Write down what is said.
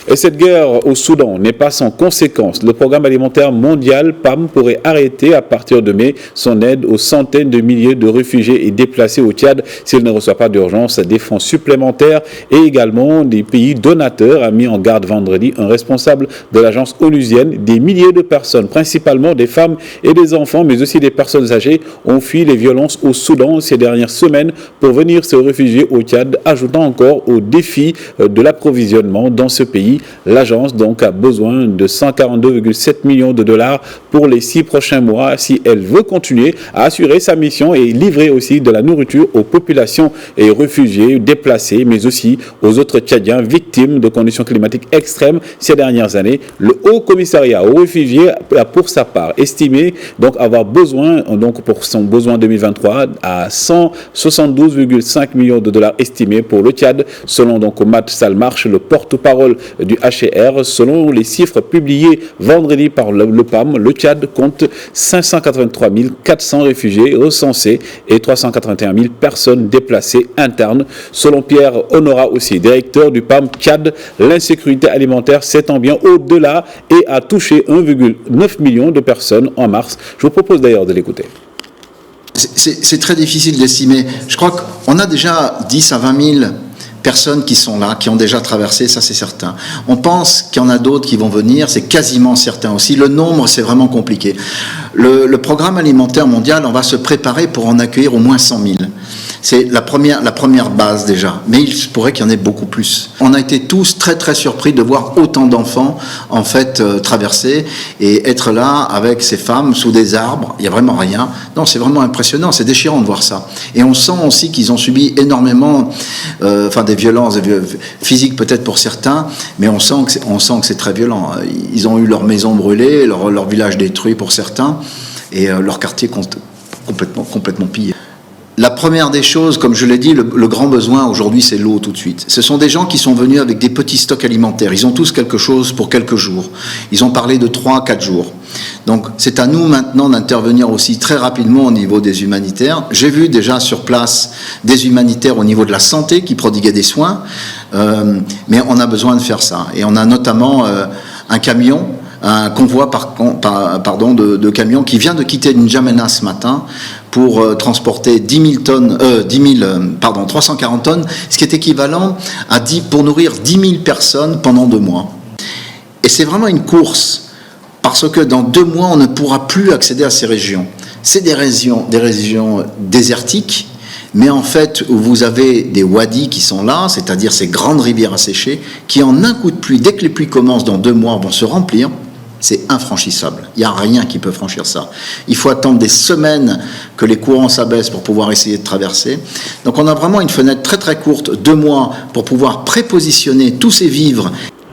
Et cette guerre au Soudan n'est pas sans conséquences. Le programme alimentaire mondial PAM pourrait arrêter à partir de mai son aide aux centaines de milliers de réfugiés et déplacés au Tchad s'il ne reçoit pas d'urgence des fonds supplémentaires et également des pays donateurs, a mis en garde vendredi un responsable de l'agence onusienne. Des milliers de personnes, principalement des femmes et des enfants, mais aussi des personnes âgées, ont fui les violences au Soudan ces dernières semaines pour venir se réfugier au Tchad, ajoutant encore au défi de l'approvisionnement dans ce pays. L'agence donc a besoin de 142,7 millions de dollars pour les 6 prochains mois si elle veut continuer à assurer sa mission et livrer aussi de la nourriture aux populations et réfugiés déplacés, mais aussi aux autres Tchadiens victimes de conditions climatiques extrêmes ces dernières années. Le Haut Commissariat aux réfugiés a pour sa part estimé donc avoir besoin donc pour son besoin 2023 à 172,5 millions de dollars estimés pour le Tchad, selon donc Matt Salmarch, le porte-parole du HCR. Selon les chiffres publiés vendredi par le PAM, le Tchad compte 583 400 réfugiés recensés et 381 000 personnes déplacées internes. Selon Pierre Honora aussi, directeur du PAM Tchad, l'insécurité alimentaire s'étend bien au-delà et a touché 1,9 million de personnes en mars. Je vous propose d'ailleurs de l'écouter. C'est très difficile d'estimer. Je crois qu'on a déjà 10 à 20 000 personnes qui sont là, qui ont déjà traversé, ça c'est certain. On pense qu'il y en a d'autres qui vont venir, c'est quasiment certain aussi. Le nombre, c'est vraiment compliqué. Le programme alimentaire mondial, on va se préparer pour en accueillir au moins 100 000. C'est la première base déjà, mais il se pourrait qu'il y en ait beaucoup plus. On a été tous très très surpris de voir autant d'enfants en fait traverser et être là avec ces femmes sous des arbres, il n'y a vraiment rien. Non, c'est vraiment impressionnant, c'est déchirant de voir ça. Et on sent aussi qu'ils ont subi énormément des violences physiques peut-être pour certains, mais on sent que c'est très violent. Ils ont eu leur maison brûlée, leur village détruit pour certains, et leur quartier complètement pillé. La première des choses, comme je l'ai dit, le grand besoin aujourd'hui, c'est l'eau tout de suite. Ce sont des gens qui sont venus avec des petits stocks alimentaires. Ils ont tous quelque chose pour quelques jours. Ils ont parlé de 3 à 4 jours. Donc c'est à nous maintenant d'intervenir aussi très rapidement au niveau des humanitaires. J'ai vu déjà sur place des humanitaires au niveau de la santé qui prodiguaient des soins, mais on a besoin de faire ça. Et on a notamment un convoi de camions qui vient de quitter N'Djamena ce matin pour transporter 340 tonnes, ce qui est équivalent pour nourrir 10 000 personnes pendant 2 mois. Et c'est vraiment une course, parce que dans 2 mois, on ne pourra plus accéder à ces régions. C'est des régions désertiques, mais en fait, où vous avez des wadis qui sont là, c'est-à-dire ces grandes rivières asséchées, qui en un coup de pluie, dès que les pluies commencent dans 2 mois, vont se remplir. C'est infranchissable. Il n'y a rien qui peut franchir ça. Il faut attendre des semaines que les courants s'abaissent pour pouvoir essayer de traverser. Donc on a vraiment une fenêtre très très courte, 2 mois, pour pouvoir prépositionner tous ces vivres